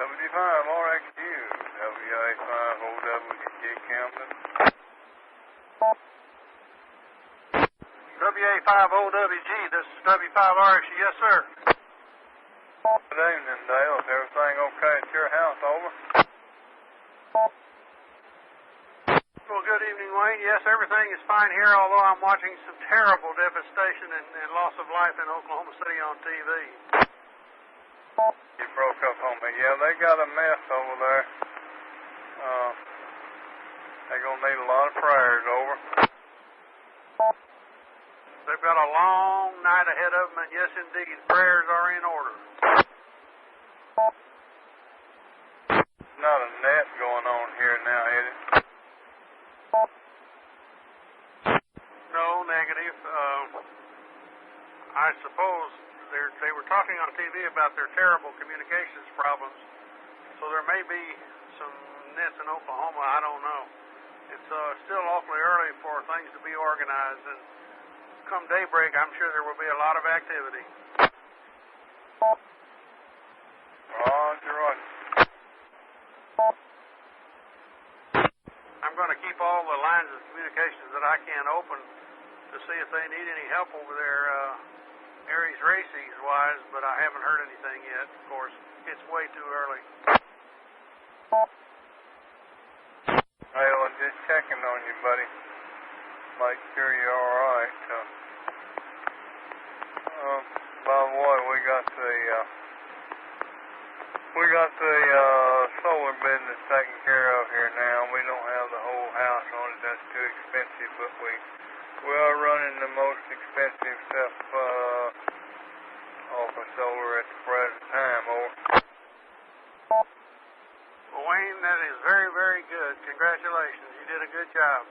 W5RXU, WA5OWG Camden. WA5OWG, this is W5RXU, yes sir. Good evening, Dale. Is everything okay at your house? Over. Well, good evening, Wayne. Yes, everything is fine here, although I'm watching some terrible devastation and loss of life in Oklahoma City on TV. You broke up on me. Yeah, they got a mess over there. They're going to need a lot of prayers. Over. They've got a long night ahead of them, and yes, indeed, prayers are in order. Not a net going on here now, is it? No, negative. I suppose they were talking on TV about their terrible communications problems, so there may be some nets in Oklahoma. I don't know. It's still awfully early for things to be organized, and come daybreak, I'm sure there will be a lot of activity. Roger, roger. I'm going to keep all the lines of communications that I can open to see if they need any help over there, Aries Races wise, but I haven't heard anything yet. Of course, it's way too early. Hey, well, just checking on you, buddy. Make sure you're all right. By the way, we got the solar business taken care of here now. We don't have the whole house on it. That's too expensive, but we are running the most expensive stuff off of solar at the present time. Over. Well, Wayne, that is very, very good. Congratulations. You did a good job.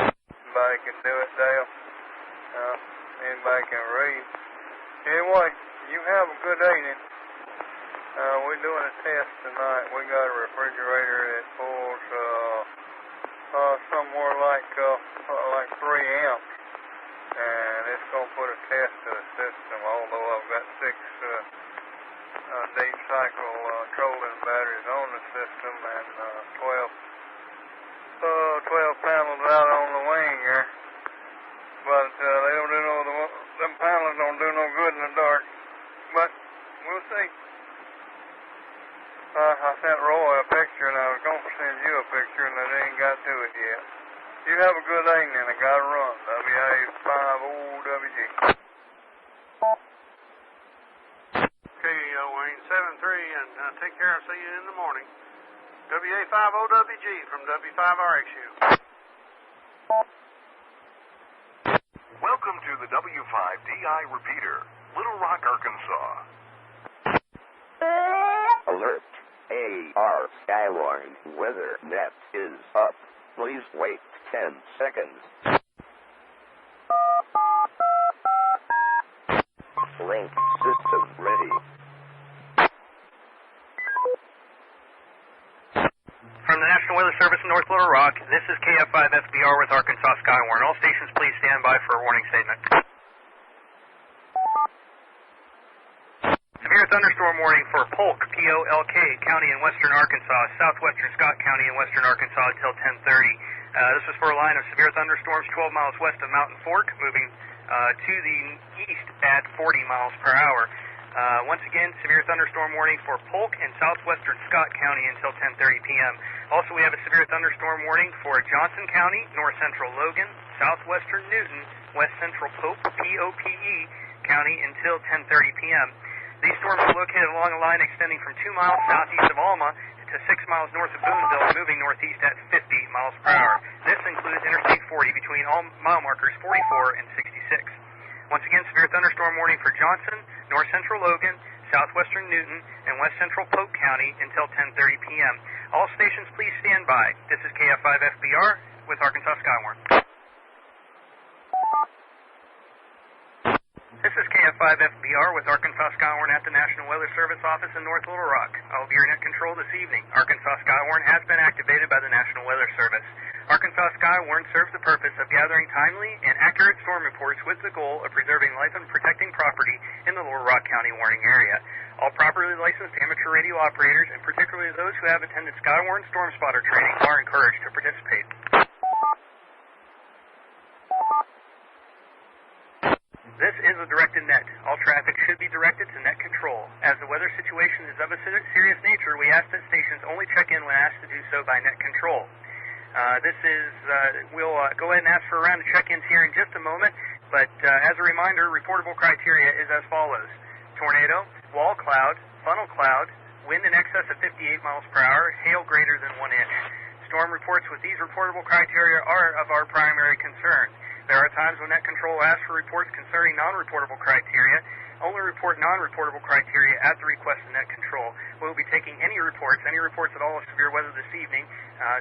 Anybody can do it, Dale. Anybody can read. Anyway, you have a good evening. We're doing a test tonight. We got a refrigerator that pulls somewhere like 3 amps, and it's going to put a test to the system. Although I've got 6 deep cycle trolling batteries on the system and 12 panels out on the wing here, but they don't do them panels don't do no good in the dark. But we'll see. I sent Roy a picture, and I was going to send you a picture, and I ain't got to it yet. You have a good evening. I got to run. WA5OWG. Okay, Wayne, 7-3, and take care. I'll see you in the morning. WA5OWG from W5RXU. Welcome to the W5DI repeater, Little Rock, Arkansas. Alert. AR Skywarn weather net is up. Please wait 10 seconds. Link system ready. From the National Weather Service in North Little Rock, this is KF5FBR with Arkansas Skywarn. All stations please stand by for a warning statement. Severe thunderstorm warning for Polk, P-O-L-K, County in western Arkansas, southwestern Scott County in western Arkansas until 10:30. This is for a line of severe thunderstorms 12 miles west of Mountain Fork, moving to the east at 40 miles per hour. Once again, severe thunderstorm warning for Polk and southwestern Scott County until 10:30 p.m. Also, we have a severe thunderstorm warning for Johnson County, north central Logan, southwestern Newton, west central Pope, P-O-P-E, County until 10:30 p.m. These storms are located along a line extending from 2 miles southeast of Alma to 6 miles north of Boonville, moving northeast at 50 miles per hour. This includes Interstate 40 between all mile markers 44 and 66. Once again, severe thunderstorm warning for Johnson, north central Logan, southwestern Newton, and west central Polk County until 10:30 p.m. All stations please stand by. This is KF5FBR with Arkansas Skywarn. This is KF5 KF5FBR with Arkansas Skywarn at the National Weather Service office in North Little Rock. I will be your net control this evening. Arkansas Skywarn has been activated by the National Weather Service. Arkansas Skywarn serves the purpose of gathering timely and accurate storm reports with the goal of preserving life and protecting property in the Little Rock County warning area. All properly licensed amateur radio operators, and particularly those who have attended Skywarn storm spotter training, are encouraged to participate. This is a directed net. All traffic should be directed to net control. As the weather situation is of a serious nature, we ask that stations only check in when asked to do so by net control. We'll go ahead and ask for a round of check-ins here in just a moment, but as a reminder, reportable criteria is as follows. Tornado, wall cloud, funnel cloud, wind in excess of 58 miles per hour, hail greater than 1 inch. Storm reports with these reportable criteria are of our primary concern. There are times when net control asks for reports concerning non-reportable criteria. Only report non-reportable criteria at the request of net control. We'll be taking any reports at all of severe weather this evening,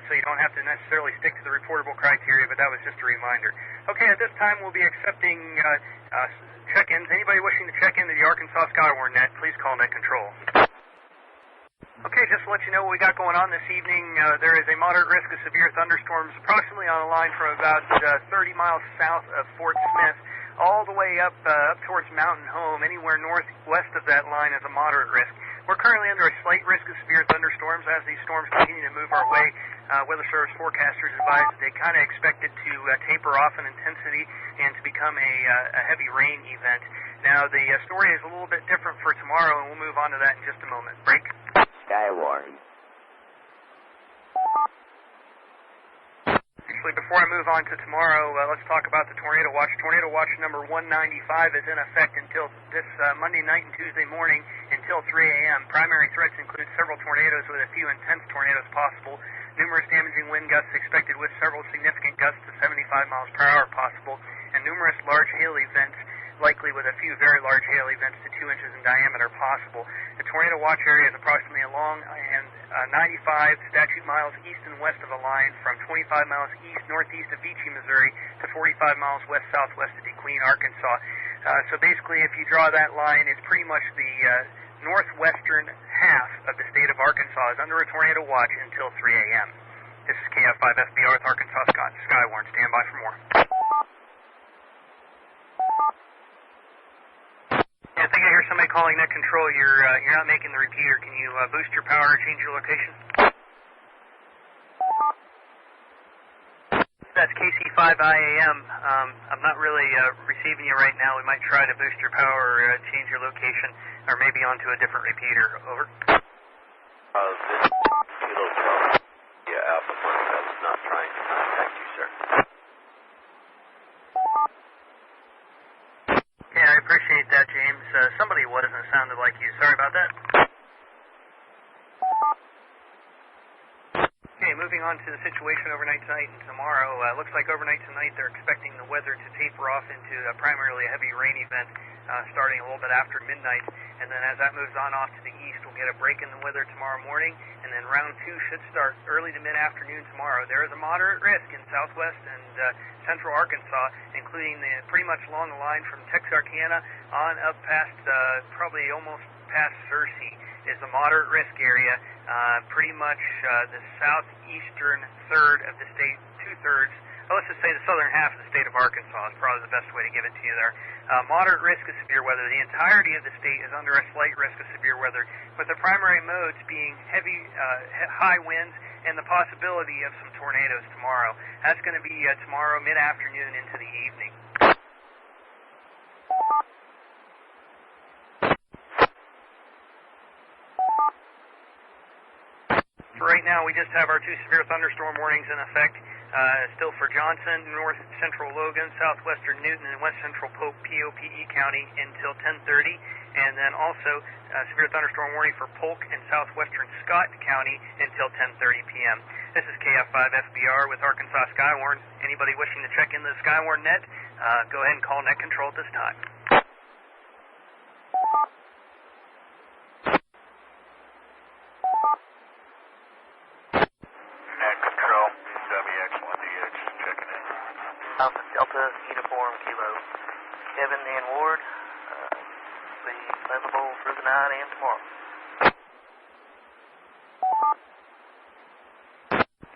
so you don't have to necessarily stick to the reportable criteria, but that was just a reminder. Okay, at this time we'll be accepting check-ins. Anybody wishing to check into the Arkansas Skywarn net, please call net control. Okay, just to let you know what we got going on this evening, there is a moderate risk of severe thunderstorms approximately on a line from about 30 miles south of Fort Smith all the way up towards Mountain Home. Anywhere northwest of that line is a moderate risk. We're currently under a slight risk of severe thunderstorms. As these storms continue to move our way, Weather Service forecasters advise that they kind of expect it to taper off in intensity and to become a heavy rain event. Now, the story is a little bit different for tomorrow, and we'll move on to that in just a moment. Break. Skywarn. Actually, before I move on to tomorrow, let's talk about the Tornado Watch. Tornado Watch number 195 is in effect until this Monday night and Tuesday morning until 3 a.m. Primary threats include several tornadoes with a few intense tornadoes possible, numerous damaging wind gusts expected with several significant gusts to 75 miles per hour possible, and numerous large hail events, likely with a few very large hail events to 2 inches in diameter possible. The tornado watch area is approximately along and 95 statute miles east and west of the line, from 25 miles east northeast of Beachy, Missouri, to 45 miles west southwest of DeQueen, Arkansas. So basically, if you draw that line, it's pretty much the northwestern half of the state of Arkansas is under a tornado watch until 3 a.m. This is KF5FBR with Arkansas Skywarn. Stand by for more. I think I hear somebody calling net control. You're not making the repeater. Can you boost your power or change your location? That's KC5IAM. I'm not really receiving you right now. We might try to boost your power or change your location, or maybe onto a different repeater. Over. This Kilo Charlie, Alpha Mike, I was not trying to contact you, sir. Yeah, I appreciate that, James. Somebody was, and it sounded like you. Sorry about that. Okay, moving on to the situation overnight tonight and tomorrow. Looks like overnight tonight they're expecting the weather to taper off into primarily a heavy rain event starting a little bit after midnight. And then as that moves on off to the east, we'll get a break in the weather tomorrow morning. And then round 2 should start early to mid-afternoon tomorrow. There is a moderate risk in southwest and central Arkansas, including pretty much along the line from Texarkana on up past probably almost past Searcy is the moderate risk area. Pretty much the southeastern third of the state, 2/3. Let's just say the southern half of the state of Arkansas is probably the best way to give it to you there. Moderate risk of severe weather. The entirety of the state is under a slight risk of severe weather, with the primary modes being heavy, high winds and the possibility of some tornadoes tomorrow. That's going to be tomorrow mid-afternoon into the evening. For right now, we just have our 2 severe thunderstorm warnings in effect. Still for Johnson, north central Logan, southwestern Newton, and west central POPE County until 10:30. And then also severe thunderstorm warning for Polk and southwestern Scott County until 10:30 p.m. This is KF5FBR with Arkansas Skywarn. Anybody wishing to check into the Skywarn net, go ahead and call net control at this time. Alpha Delta Uniform Kilo. Kevin and Ward, available through the 9 a.m. tomorrow.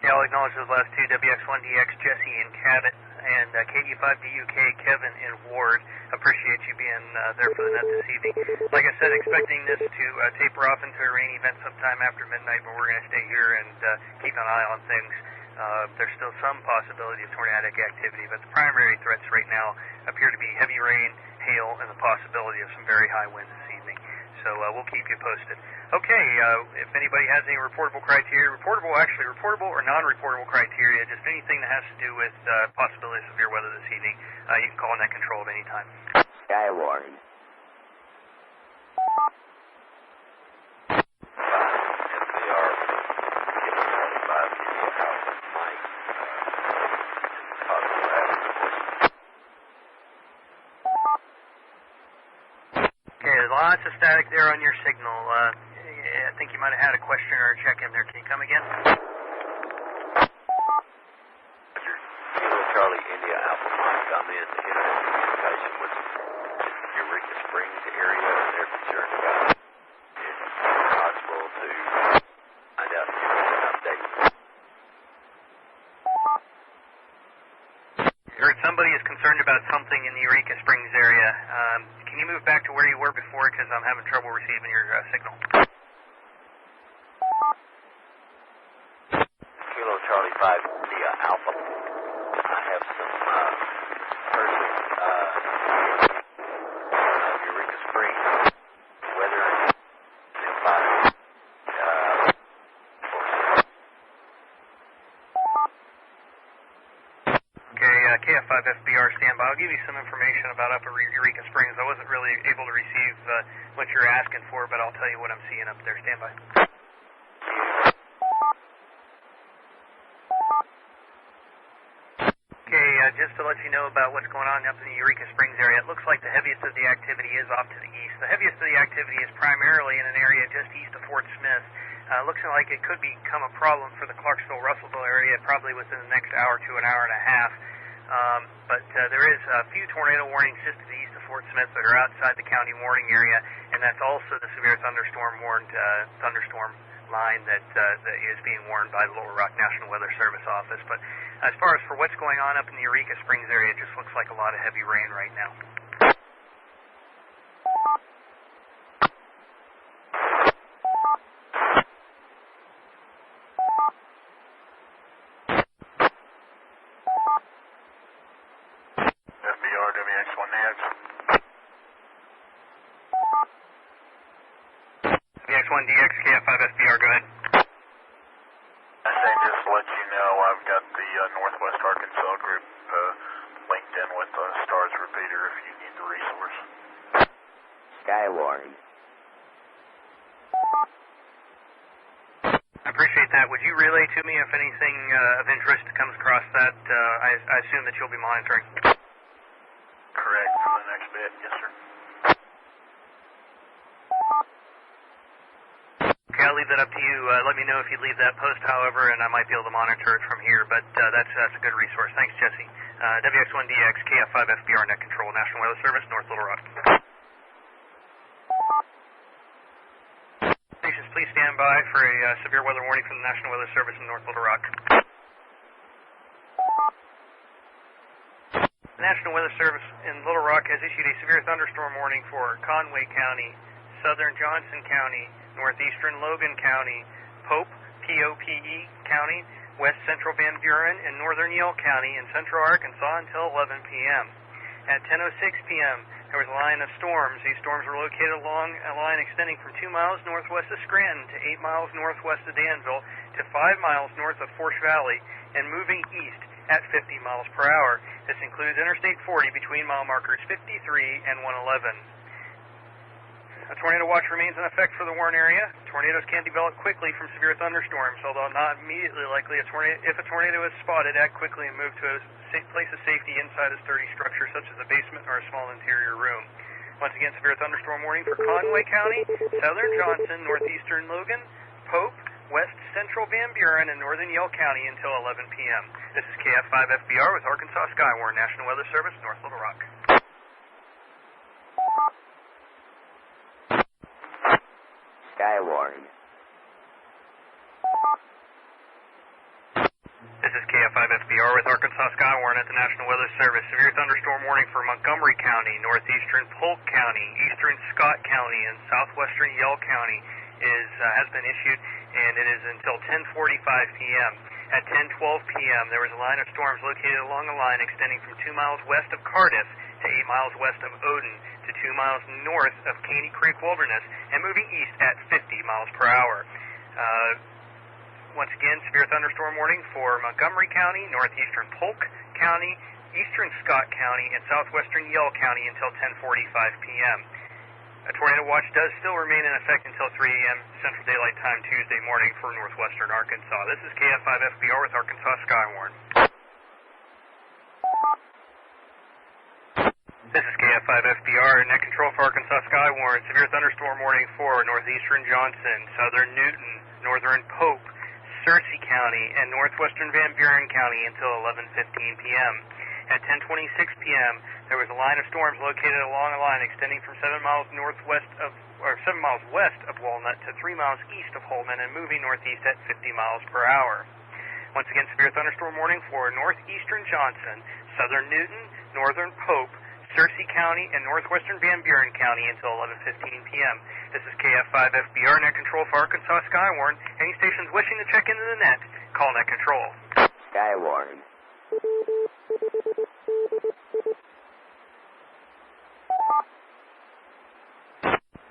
Yeah, I'll acknowledge those last two, WX1DX, Jesse and Cabot, and KU5DUK, Kevin and Ward. Appreciate you being there for the net this evening. Like I said, expecting this to taper off into a rain event sometime after midnight, but we're going to stay here and keep an eye on things. There's still some possibility of tornadic activity, but the primary threats right now appear to be heavy rain, hail, and the possibility of some very high winds this evening. So we'll keep you posted. Okay, if anybody has any reportable criteria, reportable or non-reportable criteria, just anything that has to do with possibility of severe weather this evening, you can call net control at any time. Skywarn. Lots of static there on your signal. I think you might have had a question or a check-in there. Can you come again? Kilo Charlie India Alpha Mike, I'm in communication with the Eureka Springs area, and they're concerned about it. It's possible to find out if you can get an update. Heard somebody is concerned about something in the Eureka Springs area. Can you move back to where you were before, because I'm having trouble receiving your signal? Kilo Charlie 5 India Alpha. I have some person Eureka Springs weather nearby. KF5FBR standby. I'll give you some information about Upper Eureka Springs. I wasn't really able to receive what you're asking for, but I'll tell you what I'm seeing up there. Standby. Okay, just to let you know about what's going on up in the Eureka Springs area, it looks like the heaviest of the activity is off to the east. The heaviest of the activity is primarily in an area just east of Fort Smith. Looks like it could become a problem for the Clarksville-Russellville area probably within the next hour to an hour and a half. But there is a few tornado warnings just to the east of Fort Smith that are outside the county warning area, and that's also the severe thunderstorm warned thunderstorm line that is being warned by the Little Rock National Weather Service office. But as far as for what's going on up in the Eureka Springs area, it just looks like a lot of heavy rain right now. WX1DX, KF5FBR, go ahead. I say just to let you know, I've got the Northwest Arkansas group linked in with STARS repeater if you need the resource. Skywarn. I appreciate that. Would you relay to me if anything of interest comes across that? I assume that you'll be monitoring. Correct, for the next bit, yes sir. Okay, I'll leave that up to you. Let me know if you leave that post, however, and I might be able to monitor it from here, but that's a good resource. Thanks, Jesse. WX1DX, KF5FBR, Net Control, National Weather Service, North Little Rock. Stations, please stand by for a severe weather warning from the National Weather Service in North Little Rock. The National Weather Service in Little Rock has issued a severe thunderstorm warning for Conway County, Southern Johnson County, Northeastern Logan County, Pope, P-O-P-E County, West Central Van Buren, and Northern Yell County in central Arkansas until 11 p.m. At 10:06 p.m., there was a line of storms. These storms were located along a line extending from 2 miles northwest of Scranton to 8 miles northwest of Danville to 5 miles north of Forsh Valley and moving east at 50 miles per hour. This includes Interstate 40 between mile markers 53 and 111. A tornado watch remains in effect for the Warren area. Tornadoes can develop quickly from severe thunderstorms, although not immediately likely. If a tornado is spotted, act quickly and move to a place of safety inside a sturdy structure, such as a basement or a small interior room. Once again, severe thunderstorm warning for Conway County, Southern Johnson, Northeastern Logan, Pope, West Central Van Buren, and Northern Yell County until 11 p.m. This is KF5FBR with Arkansas Skywarn, National Weather Service, North Little Rock. Skywarn. This is KF5FBR with Arkansas Skywarn at the National Weather Service. Severe thunderstorm warning for Montgomery County, northeastern Polk County, eastern Scott County, and southwestern Yell County has been issued, and it is until 10:45 p.m. At 10:12 p.m., there was a line of storms located along a line extending from 2 miles west of Cardiff to 8 miles west of Odin to 2 miles north of Caney Creek Wilderness and moving east at 50 miles per hour. Once again, severe thunderstorm warning for Montgomery County, northeastern Polk County, eastern Scott County, and southwestern Yell County until 10:45 p.m. A tornado watch does still remain in effect until 3 a.m. Central Daylight Time Tuesday morning for northwestern Arkansas. This is KF5FBR with Arkansas Skywarn. This is KF5FBR, net control for Arkansas Skywarn. Severe thunderstorm warning for northeastern Johnson, southern Newton, northern Pope, Searcy County, and northwestern Van Buren County until 11:15 p.m. At 10:26 p.m., there was a line of storms located along a line extending from 7 miles west of Walnut to 3 miles east of Holman and moving northeast at 50 miles per hour. Once again, severe thunderstorm warning for northeastern Johnson, southern Newton, northern Pope, Searcy County, and northwestern Van Buren County until 11:15 p.m. This is KF5FBR, net control for Arkansas Skywarn. Any stations wishing to check into the net, call net control. Skywarn.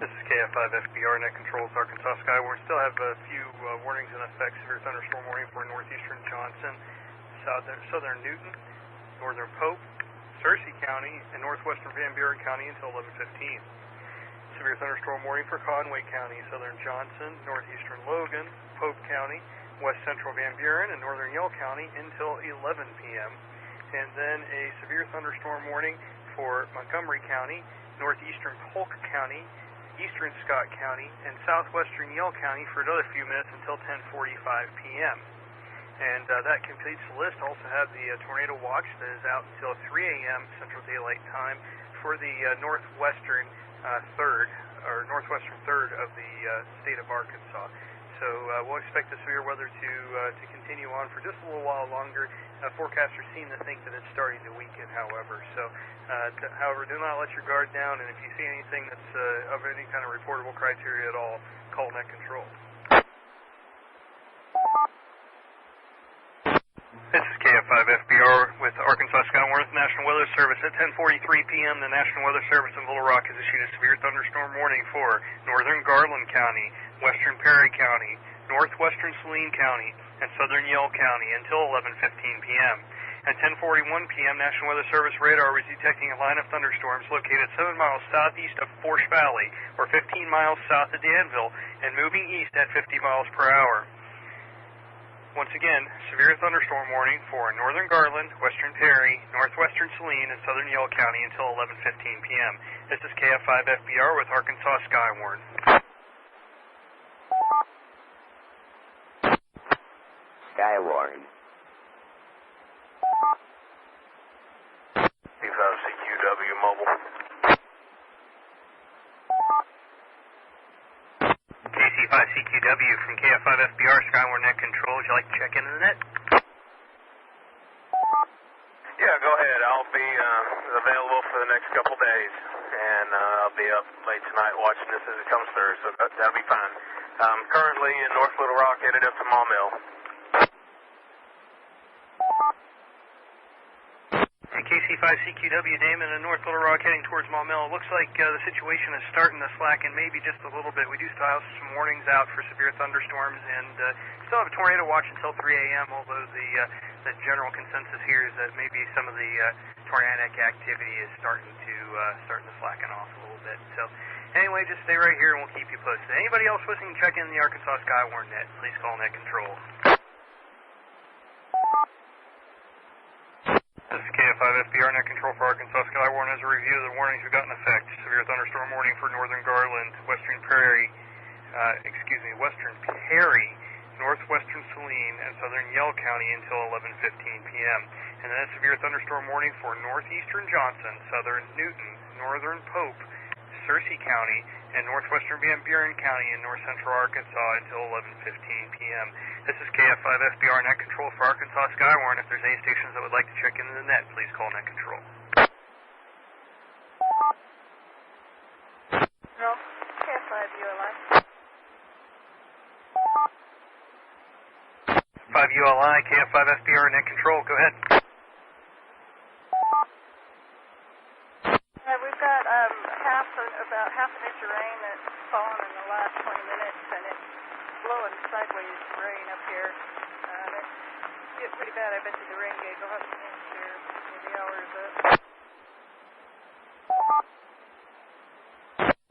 This is KF5FBR, net control for Arkansas Skywarn. Still have a few warnings in effect. Severe thunderstorm warning for northeastern Johnson, southern Newton, northern Pope, Searcy County, and northwestern Van Buren County until 11:15. Severe thunderstorm warning for Conway County, southern Johnson, northeastern Logan, Pope County, west central Van Buren, and northern Yell County until 11 p.m. And then a severe thunderstorm warning for Montgomery County, northeastern Polk County, eastern Scott County, and southwestern Yell County for another few minutes until 10:45 p.m. And that completes the list. Also have the tornado watch that is out until 3 a.m. Central Daylight Time for the northwestern third of the state of Arkansas. So we'll expect the severe weather to continue on for just a little while longer. Forecasters seem to think that it's starting to weaken, however. So, however, do not let your guard down, and if you see anything that's of any kind of reportable criteria at all, call net control. This is KF5FBR with Arkansas Skywarn National Weather Service. At 10:43 p.m., the National Weather Service in Little Rock has issued a severe thunderstorm warning for northern Garland County, western Perry County, northwestern Saline County, and southern Yell County until 11:15 p.m. At 10:41 p.m., National Weather Service radar was detecting a line of thunderstorms located 7 miles southeast of Forsh Valley, or 15 miles south of Danville, and moving east at 50 miles per hour. Once again, severe thunderstorm warning for northern Garland, western Perry, northwestern Saline, and southern Yell County until 11:15 p.m. This is KF5FBR with Arkansas Skywarn. Skywarn. C5CQW mobile. KC5CQW from KF5FBR Skywarn net control. Would you like to check into the net? Yeah, go ahead. I'll be available for the next couple days, and I'll be up late tonight watching this as it comes through, so that'll be fine. Currently in North Little Rock, headed up to Maumelle. KC5CQW, Damon, in North Little Rock heading towards Maumelle. It looks like the situation is starting to slacken maybe just a little bit. We do still have some warnings out for severe thunderstorms, and still have a tornado watch until 3 a.m., although the general consensus here is that maybe some of the tornadic activity is starting to slacken off a little bit. So anyway, just stay right here and we'll keep you posted. Anybody else wishing to check in the Arkansas Skywarn net, please call net control. This is KF5FBR net control for Arkansas Skywarn. As a review of the warnings we've got in effect, severe thunderstorm warning for northern Garland, western Perry, northwestern Saline, and southern Yell County until 11:15 p.m. And then a severe thunderstorm warning for northeastern Johnson, southern Newton, northern Pope, Searcy County, in northwestern Van Buren County in north central Arkansas until 11:15 p.m. This is KF5FBR Net Control for Arkansas Skywarn. If there's any stations that would like to check into the net, please call Net Control. No, KF5ULI. 5ULI, KF5FBR Net Control, go ahead. We've got about half an inch of rain that's fallen in the last 20 minutes, and it's blowing sideways rain up here. It's getting pretty bad. I bet you the rain gauge will have an inch here before the hour is up.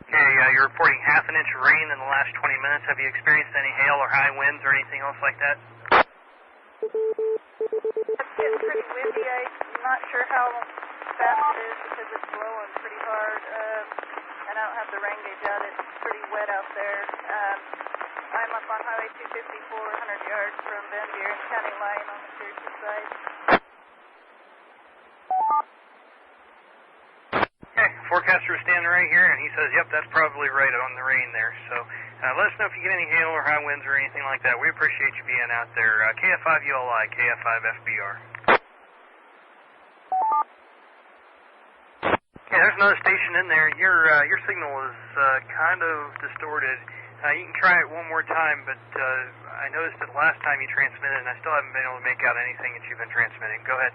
Okay, you're reporting half an inch of rain in the last 20 minutes. Have you experienced any hail or high winds or anything else like that? It's getting pretty windy. I'm not sure how fast it is because it's blowing pretty hard, and I don't have the rain gauge out. It's pretty wet out there. I'm up on Highway 254, 100 yards from Van Buren County line on the Syracuse side. Okay, forecaster is standing right here, and he says, yep, that's probably right on the rain there. So let us know if you get any hail or high winds or anything like that. We appreciate you being out there. KF5ULI, KF5FBR. Okay, there's another station in there. Your signal is kind of distorted. You can try it one more time, but I noticed that last time you transmitted, and I still haven't been able to make out anything that you've been transmitting. Go ahead.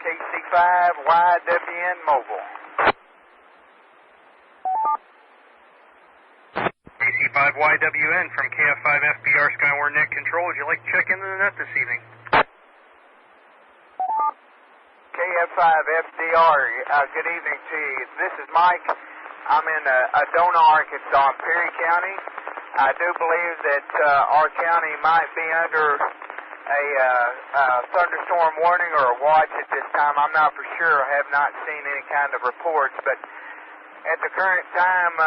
KC5YWN Mobile. KC5YWN from KF5FBR Skywarn Net Control. Would you like to check into the net this evening? KF5FDR, good evening to you. This is Mike. I'm in Adona, Arkansas, in Perry County. I do believe that our county might be under a thunderstorm warning or a watch at this time. I'm not for sure. I have not seen any kind of reports, but at the current time,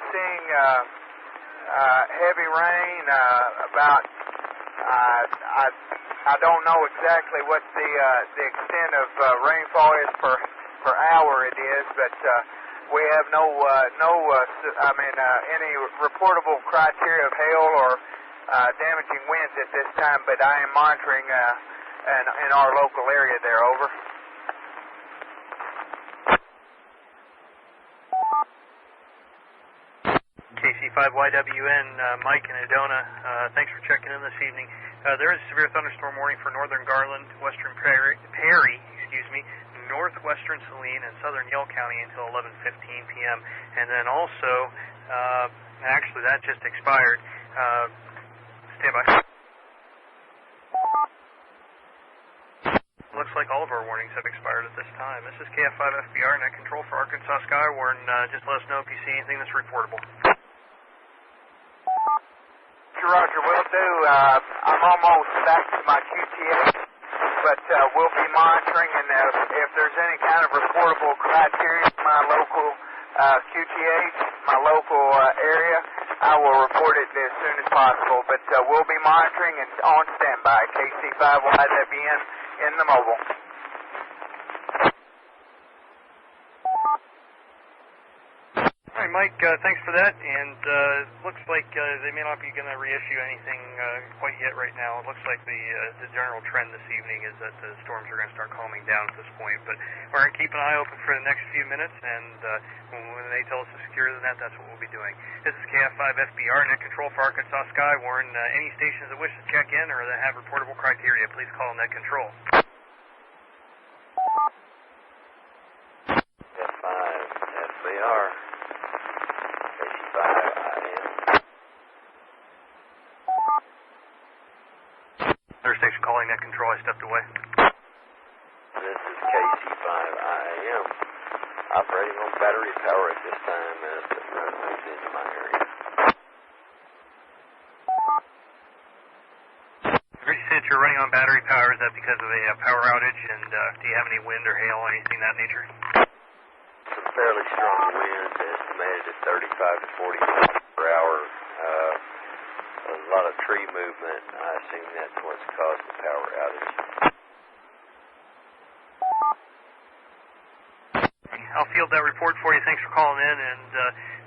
seeing heavy rain, I don't know exactly what the extent of rainfall is per hour it is, but we have any reportable criteria of hail or damaging winds at this time, but I am monitoring in our local area there. Over. KC5YWN, Mike in Adona. Thanks for checking in this evening. There is a severe thunderstorm warning for northern Garland, western Perry, northwestern Saline, and southern Yell County until 11:15 p.m. And then also, actually that just expired. Stand by. Looks like all of our warnings have expired at this time. This is KF5FBR Net Control for Arkansas Skywarn. Just let us know if you see anything that's reportable. Roger, will do. I'm almost back to my QTA, but we'll be monitoring, and if there's any kind of reportable criteria in my local QTH, my local area, I will report it as soon as possible. But we'll be monitoring and on standby. KC5YWN in the mobile. All right, Mike, thanks for that, and looks like they may not be going to reissue anything quite yet right now. It looks like the general trend this evening is that the storms are going to start calming down at this point, but we're going to keep an eye open for the next few minutes, and when they tell us to secure the net, that's what we'll be doing. This is KF5FBR Net Control for Arkansas Skywarn. Any stations that wish to check in or that have reportable criteria, please call Net Control. F5FBR. Third station calling Net Control. I stepped away. This is KC5IM. Operating on battery power at this time as the front moves into my area. You said you're running on battery power. Is that because of a power outage? And do you have any wind or hail or anything of that nature? Some fairly strong winds, estimated at 35 to 40 miles per hour. A lot of tree movement. I assume that's what's caused the power outage. I'll field that report for you. Thanks for calling in. And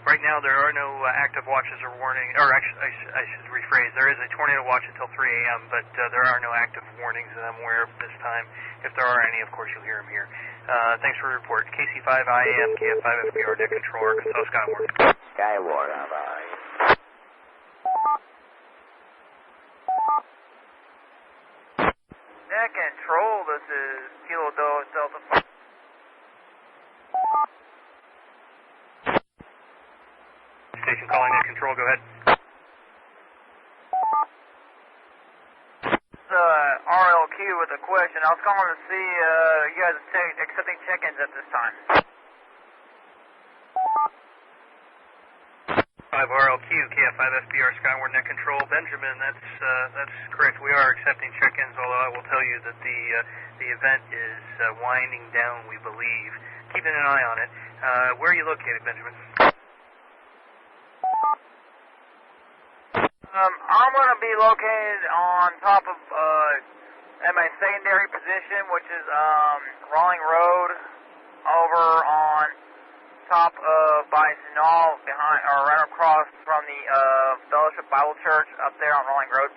right now there are no active watches or warning, or actually, I should rephrase. There is a tornado watch until 3 a.m., but there are no active warnings that I'm aware of this time. If there are any, of course, you'll hear them here. Thanks for the report. KC5IAM, KF5FBR, Net Control, Arkansas, Skywarn. Skywarn. Net Control, this is Kilo Delta 5. Station calling Net Control, go ahead. RLQ with a question. I was calling to see you guys accepting check-ins at this time. 5RLQ, KF5FBR, Skywarn Net Control. Benjamin, that's correct. We are accepting check-ins, although I will tell you that the event is winding down, we believe. Keeping an eye on it. Where are you located, Benjamin? I'm going to be located on top of at my secondary position, which is Rawling Road, over on top of by Sinal, behind or right across from the Fellowship Bible Church up there on Rawling Road.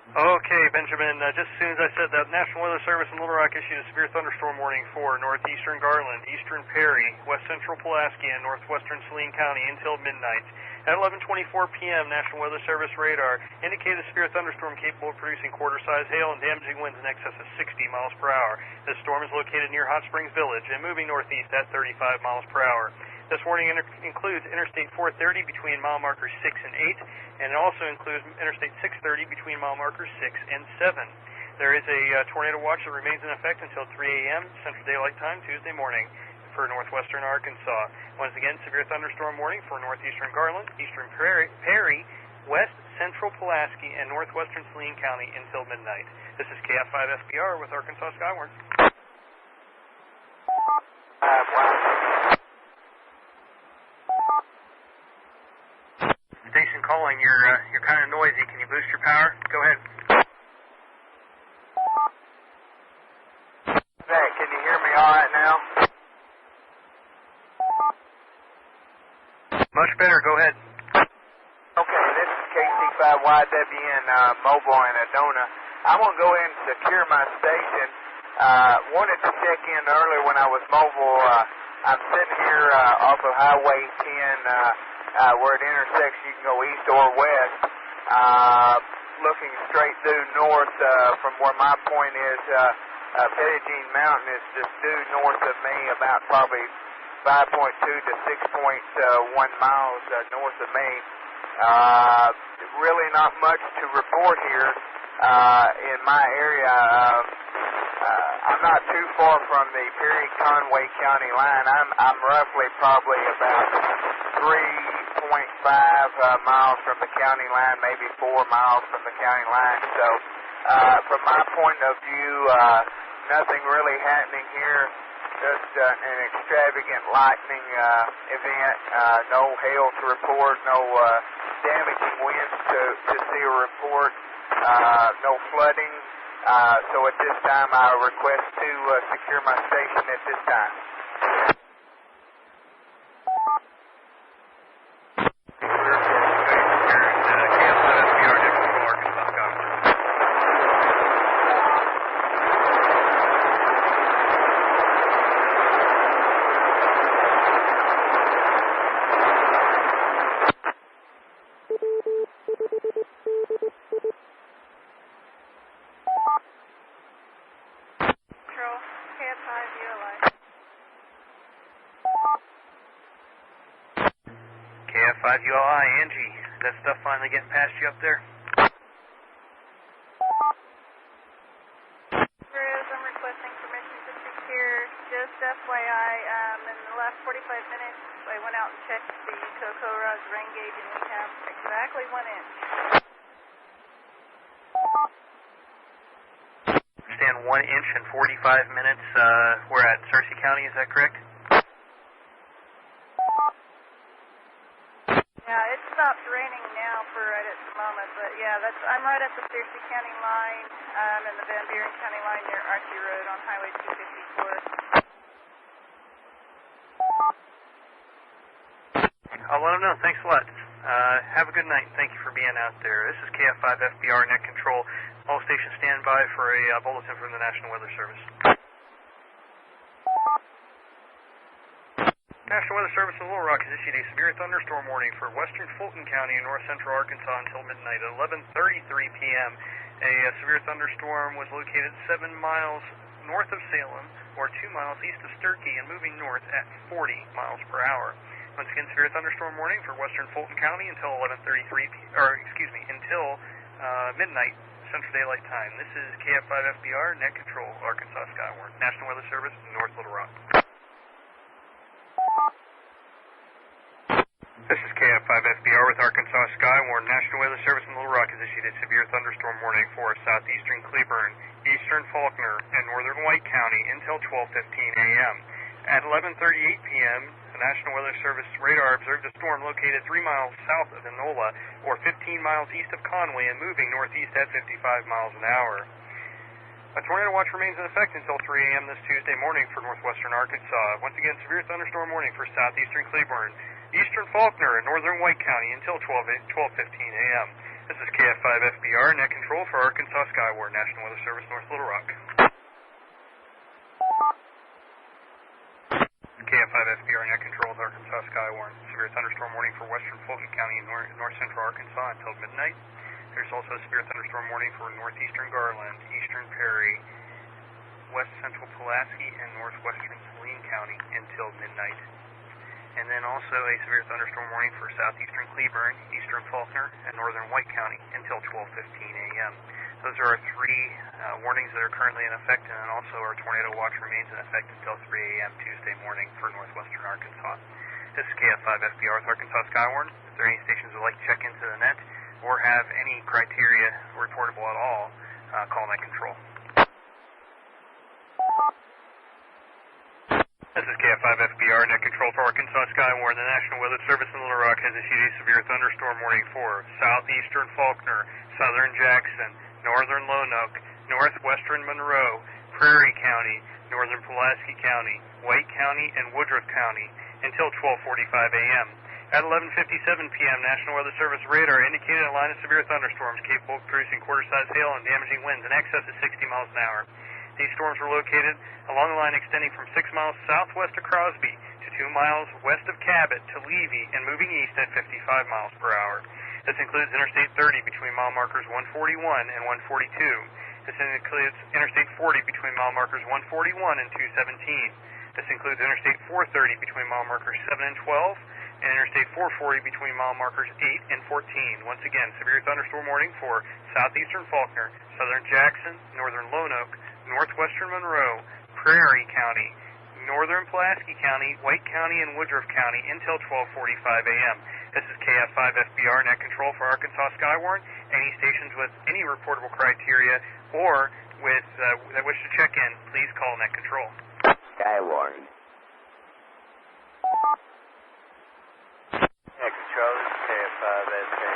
Okay, Benjamin, just as soon as I said that, National Weather Service in Little Rock issued a severe thunderstorm warning for northeastern Garland, eastern Perry, west central Pulaski, and northwestern Saline County until midnight. At 11:24 p.m., National Weather Service radar indicated a severe thunderstorm capable of producing quarter-size hail and damaging winds in excess of 60 miles per hour. This storm is located near Hot Springs Village and moving northeast at 35 miles per hour. This warning includes Interstate 430 between mile markers 6 and 8, and it also includes Interstate 630 between mile markers 6 and 7. There is a tornado watch that remains in effect until 3 a.m. Central Daylight Time Tuesday morning for northwestern Arkansas. Once again, severe thunderstorm warning for northeastern Garland, eastern Perry, west central Pulaski, and northwestern Saline County until midnight. This is KF5FBR with Arkansas Skywarn. Station calling, you're kind of noisy. Can you boost your power? Go ahead. Zach, can you hear me all right now? Much better. Go ahead. Okay, this is KC5YWN mobile in Adona. I'm going to go in and secure my station. Wanted to check in earlier when I was mobile. I'm sitting here off of Highway 10 where it intersects. You can go east or west. Looking straight due north from where my point is. Pettigene Mountain is just due north of me, about probably 5.2 to 6.1 miles north of me. Really not much to report here in my area. I'm not too far from the Perry-Conway County line. I'm roughly probably about 3.5 miles from the county line, maybe 4 miles from the county line. So from my point of view, nothing really happening here. Just an extravagant lightning event. No hail to report, no damaging winds to see or report, no flooding. So at this time, I request to secure my station at this time. KF5ULI, Angie, is that stuff finally getting past you up there? I'm requesting permission to secure. Just FYI, in the last 45 minutes, I went out and checked the Cocora's rain gauge, and we have exactly 1 inch. Stand 1 inch in 45 minutes. We're at Searcy County, is that correct? Yeah, it's stopped raining now for right at the moment, but yeah, I'm right at the Searcy County line and the Van Buren County line near Archie Road on Highway 254. I'll let them know. Thanks a lot. Have a good night. Thank you for being out there. This is KF5FBR Net Control. All stations stand by for a bulletin from the National Weather Service. National Weather Service in Little Rock has issued a severe thunderstorm warning for western Fulton County and north central Arkansas until midnight. At 11:33 p.m., a severe thunderstorm was located 7 miles north of Salem, or 2 miles east of Sturkey, and moving north at 40 miles per hour. Once again, severe thunderstorm warning for western Fulton County until until midnight Central Daylight Time. This is KF5FBR Net Control, Arkansas Skywarn, National Weather Service, North Little Rock. This is KF5FBR with Arkansas Skywarn. National Weather Service in Little Rock has issued a severe thunderstorm warning for southeastern Cleburne, eastern Faulkner, and northern White County until 12:15 a.m. At 11:38 p.m., the National Weather Service radar observed a storm located 3 miles south of Enola, or 15 miles east of Conway, and moving northeast at 55 miles an hour. A tornado watch remains in effect until 3 a.m. this Tuesday morning for northwestern Arkansas. Once again, severe thunderstorm warning for southeastern Cleburne, eastern Faulkner, and northern White County until 12:15 a.m. This is KF5FBR Net Control for Arkansas Skywarn, National Weather Service, North Little Rock. KF5FBR Net Control with Arkansas Skywarn. Severe thunderstorm warning for western Fulton County and north central Arkansas until midnight. There's also a severe thunderstorm warning for northeastern Garland, eastern Perry, west central Pulaski, and northwestern Saline County until midnight. And then also a severe thunderstorm warning for southeastern Cleburne, eastern Faulkner, and northern White County until 12:15 a.m. Those are our three warnings that are currently in effect, and then also our tornado watch remains in effect until 3 a.m. Tuesday morning for northwestern Arkansas. This is KF5FBR with Arkansas Skywarn. If there are any stations that would like to check into the net or have any criteria reportable at all, call Net Control. This is KF5FBR Net Control for Arkansas Skywarn. The National Weather Service in Little Rock has issued a severe thunderstorm warning for southeastern Faulkner, southern Jackson, northern Lonoke, northwestern Monroe, Prairie County, northern Pulaski County, White County, and Woodruff County until 12:45 a.m. At 11:57 p.m., National Weather Service radar indicated a line of severe thunderstorms capable of producing quarter-size hail and damaging winds in excess of 60 miles an hour. These storms were located along the line extending from 6 miles southwest of Crosby to 2 miles west of Cabot to Levy and moving east at 55 miles per hour. This includes Interstate 30 between mile markers 141 and 142. This includes Interstate 40 between mile markers 141 and 217. This includes Interstate 430 between mile markers 7 and 12, and Interstate 440 between mile markers 8 and 14. Once again, severe thunderstorm warning for southeastern Faulkner, southern Jackson, northern Lonoke, northwestern Monroe, Prairie County, northern Pulaski County, White County, and Woodruff County until 12:45 a.m. This is KF5FBR Net Control for Arkansas Skywarn. Any stations with any reportable criteria or with that wish to check in, please call Net Control. Skywarn. Net Control, this is KF5SKA.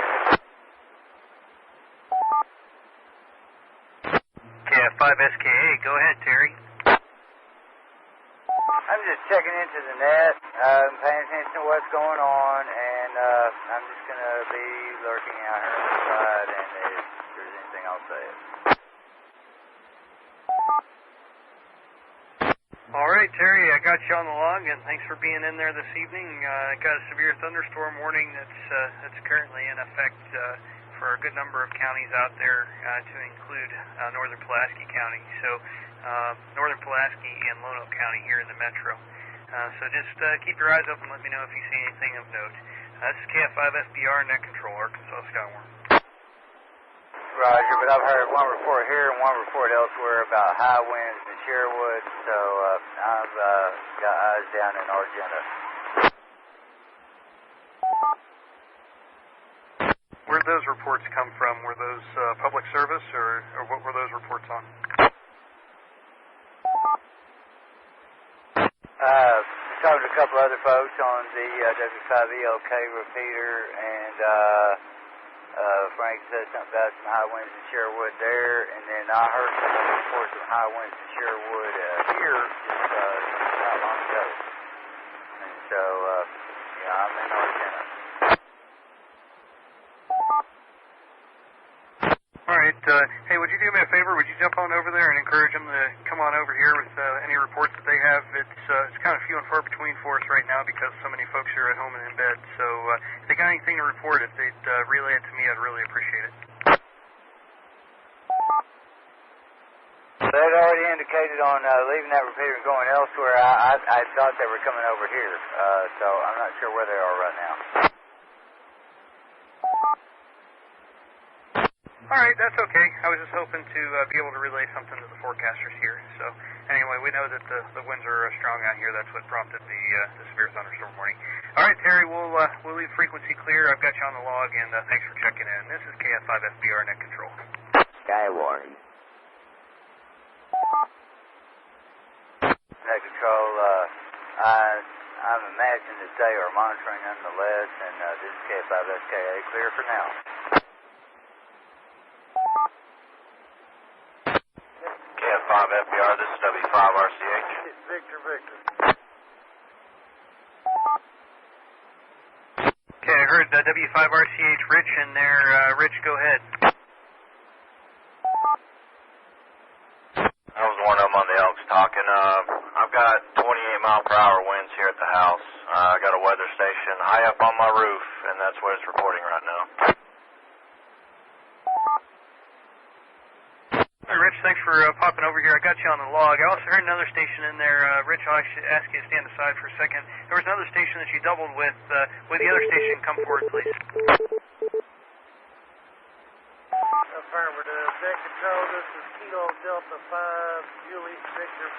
KF5SKA, go ahead, Terry. I'm just checking into the net, paying attention to what's going on, and I'm just going to be lurking out here on the side, and if there's anything, I'll say it. All right, Terry, I got you on the log, and thanks for being in there this evening. I got a severe thunderstorm warning that's currently in effect for a good number of counties out there, to include northern Pulaski County. So northern Pulaski and Lonoke County here in the metro. So just keep your eyes open and let me know if you see anything of note. This is KF5FBR Net Control, Arkansas Skywarn. Roger, but I've heard one report here and one report elsewhere about high winds in Sherwood, so I've got eyes down in Argenta. Where'd those reports come from? Were those public service, or what were those reports on? Talking to a couple other folks on the W5ELK repeater, and Frank said something about some high winds in Sherwood there, and then I heard some reports of high winds in Sherwood here just not long ago. And so, I'm in North Carolina. All right. Hey, would you do me a favor? Would you jump on over there and encourage them to come on over here with any reports that they have? It's kind of few and far between for us right now because so many folks are at home and in bed. So if they got anything to report, if they'd relay it to me, I'd really appreciate it. They'd already indicated on leaving that repeater and going elsewhere. I thought they were coming over here, so I'm not sure where they are right now. All right, that's okay. I was just hoping to be able to relay something to the forecasters here. So anyway, we know that the winds are strong out here. That's what prompted the severe thunderstorm warning. All right, Terry, we'll leave frequency clear. I've got you on the log, and thanks for checking in. This is KF5FBR Net Control. Skywarn. Net Control, I'm imagining that they are monitoring nonetheless, and this is KF5SKA, clear for now. KF5FBR, this is W5RCH. Victor. Okay, I heard W5RCH Rich in there. Rich, go ahead. I was one of them on the Elks talking. I've got 28-mile-per-hour winds here at the house. I got a weather station high up on my roof, and that's what it's reporting right now. Hey, Rich, thanks for popping over here. I got you on the log. I also heard another station in there. Rich, I should ask you to stand aside for a second. There was another station that you doubled with. Would the other station come forward, please? Affirmative. Net Control, this is Kilo Delta 5, Juliet Victor.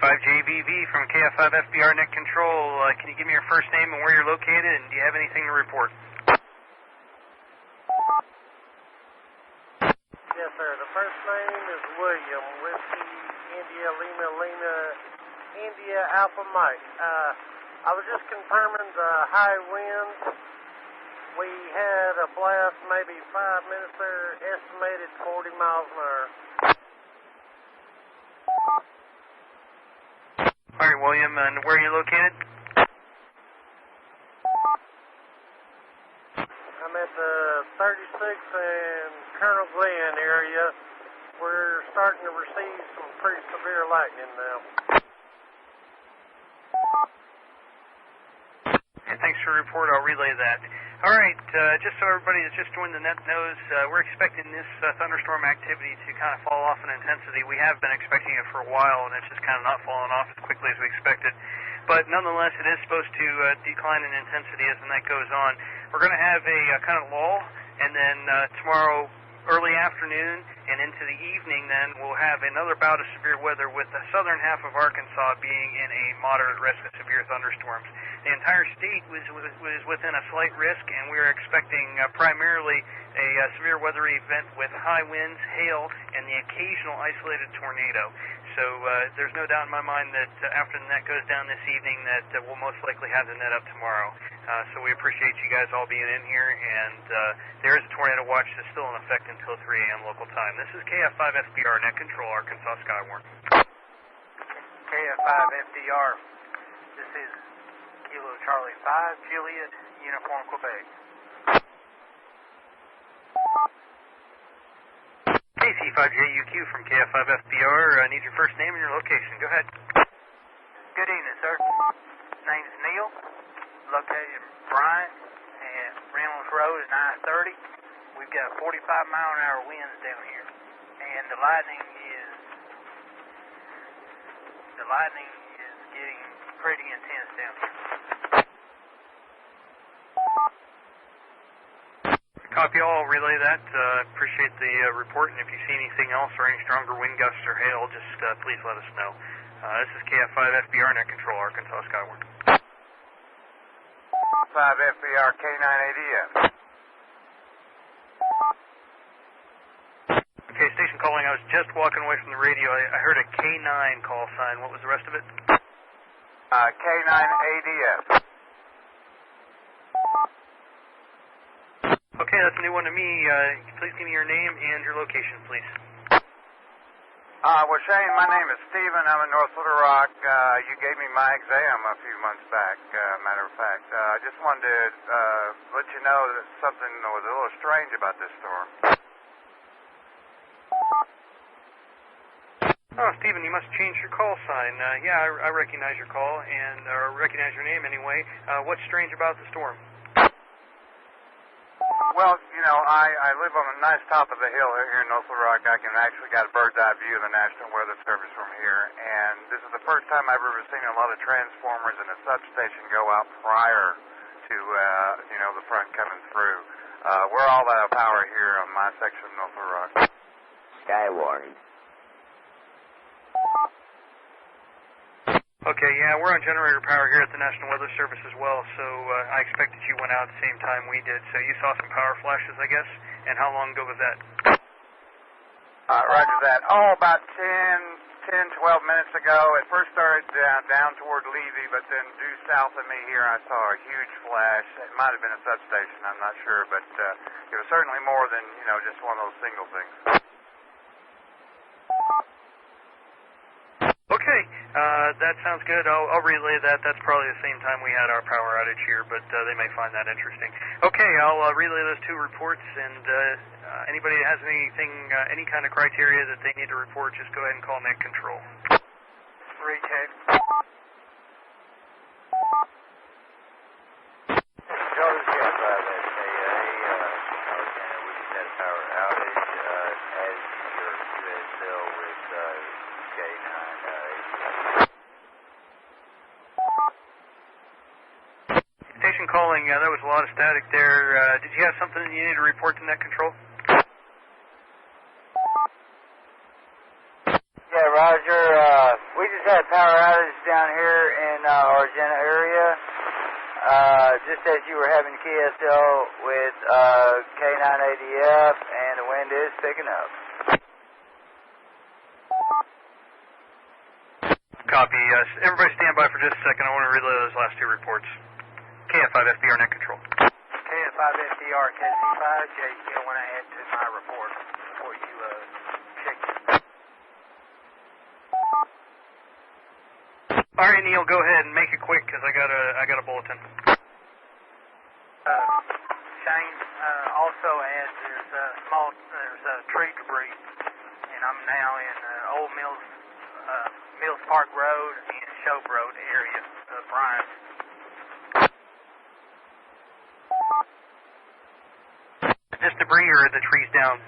85JVV from KF5FBR Net Control. Can you give me your first name and where you're located, and do you have anything to report? Yes, sir. The first name is William, Whiskey, India, Lima, India, Alpha Mike. I was just confirming the high winds. We had a blast maybe 5 minutes there, estimated 40 miles an hour. All right, William, and where are you located? I'm at the 36th and Colonel Glenn area. We're starting to receive some pretty severe lightning now. Okay, thanks for the report. I'll relay that. All right, just so everybody that's just joined the net knows, we're expecting this thunderstorm activity to kind of fall off in intensity. We have been expecting it for a while, and it's just kind of not falling off as quickly as we expected. But nonetheless, it is supposed to decline in intensity as the night goes on. We're going to have a kind of lull, and then tomorrow early afternoon and into the evening, then we'll have another bout of severe weather with the southern half of Arkansas being in a moderate risk of severe thunderstorms. The entire state was within a slight risk, and we are expecting primarily a severe weather event with high winds, hail, and the occasional isolated tornado. So there's no doubt in my mind that after the net goes down this evening that we'll most likely have the net up tomorrow. So we appreciate you guys all being in here, and there is a tornado watch that's still in effect until 3 a.m. local time. This is KF5FBR Net Control, Arkansas Skywarn. KF5FDR, this is Kilo Charlie 5, Juliet, Uniform Quebec. KC5JUQ from KF5FBR. Need your first name and your location. Go ahead. Good evening, sir. Name's Neil, located in Bryant and Reynolds Road at 930. We've got 45-mile-an-hour winds down here, and the lightning is getting pretty intense down here. Copy all. Relay that. Appreciate the report, and if you see anything else or any stronger wind gusts or hail, just please let us know. This is KF5FBR Net Control, Arkansas Skywarn. 5FBR K980F. Okay, station calling. I was just walking away from the radio. I heard a K9 call sign. What was the rest of it? K9ADF. Okay, that's a new one to me. Please give me your name and your location, please. Well, Shane, my name is Stephen. I'm in North Little Rock. You gave me my exam a few months back, matter of fact. I just wanted to let you know that something was a little strange about this storm. Oh, Stephen, you must change your call sign. Yeah, I recognize your call, or recognize your name anyway. What's strange about the storm? Well, you know, I live on a nice top of the hill here in North Little Rock. I can actually got a bird's eye view of the National Weather Service from here, and this is the first time I've ever seen a lot of transformers in a substation go out prior to, you know, the front coming through. We're all out of power here on my section of North Little Rock. Skywarn. Okay, yeah, we're on generator power here at the National Weather Service as well, so I expected you went out at the same time we did. So you saw some power flashes, I guess, and how long ago was that? Roger that. Oh, about 10, 12 minutes ago. It first started down toward Levy, but then due south of me here, I saw a huge flash. It might have been a substation, I'm not sure, but it was certainly more than, you know, just one of those single things. Okay, that sounds good. I'll relay that. That's probably the same time we had our power outage here, but they may find that interesting. Okay, I'll relay those two reports, and anybody that has anything, any kind of criteria that they need to report, just go ahead and call net control. Retake. Charles, yes, we just had a power outage as your USL with K9. Station calling, that was a lot of static there. Did you have something that you need to report to net control? Yeah, Roger. We just had a power outage down here in Argenta area. Just as you were having KSL with K9ADF, and the wind is picking up. Copy. Everybody stand by for just a second. I want to relay those last two reports. KF5FBR net control. KF5FDR, KC5, JCL, want to add to my report before you check it. All right, Neil, go ahead and make it quick because I got a bulletin. Shane, also adds there's tree debris, and I'm now in Old Mills Park Road and Shope Road area of Bryan. Just debris or the trees down?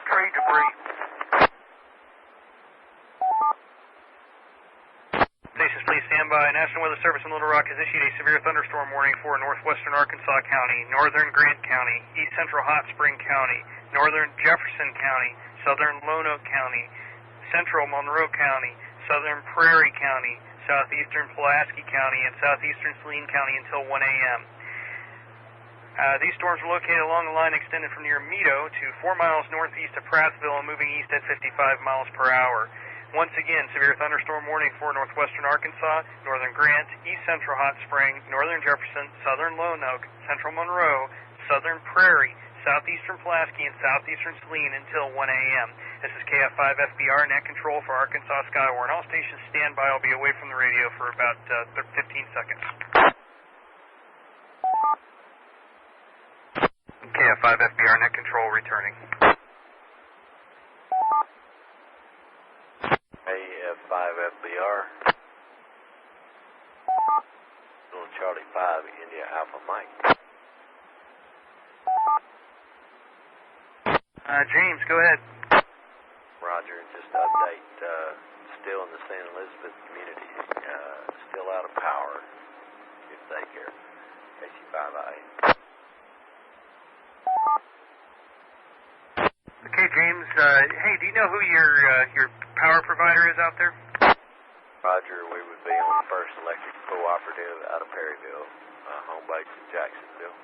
Tree debris. Stations, please stand by. National Weather Service in Little Rock has issued a severe thunderstorm warning for northwestern Arkansas County, northern Grant County, east central Hot Spring County, northern Jefferson County, southern Lonoke County, central Monroe County, southern Prairie County, southeastern Pulaski County, and southeastern Saline County until 1 a.m. These storms are located along the line extended from near Meadow to 4 miles northeast of Prattsville and moving east at 55 miles per hour. Once again, severe thunderstorm warning for northwestern Arkansas, northern Grant, east central Hot Spring, northern Jefferson, southern Lonoke, central Monroe, southern Prairie, southeastern Pulaski, and southeastern Saline until 1 a.m. This is KF5FBR net control for Arkansas Skywarn. All stations stand by. I'll be away from the radio for about 15 seconds. KF5FBR net control returning. KF5FBR. Little Charlie 5, India Alpha Mike. James, go ahead. Roger, just update, still in the St. Elizabeth community, still out of power, if they care. KC5I. Okay, James, hey, do you know who your power provider is out there? Roger, we would be on the First Electric Cooperative out of Perryville, home base in Jacksonville.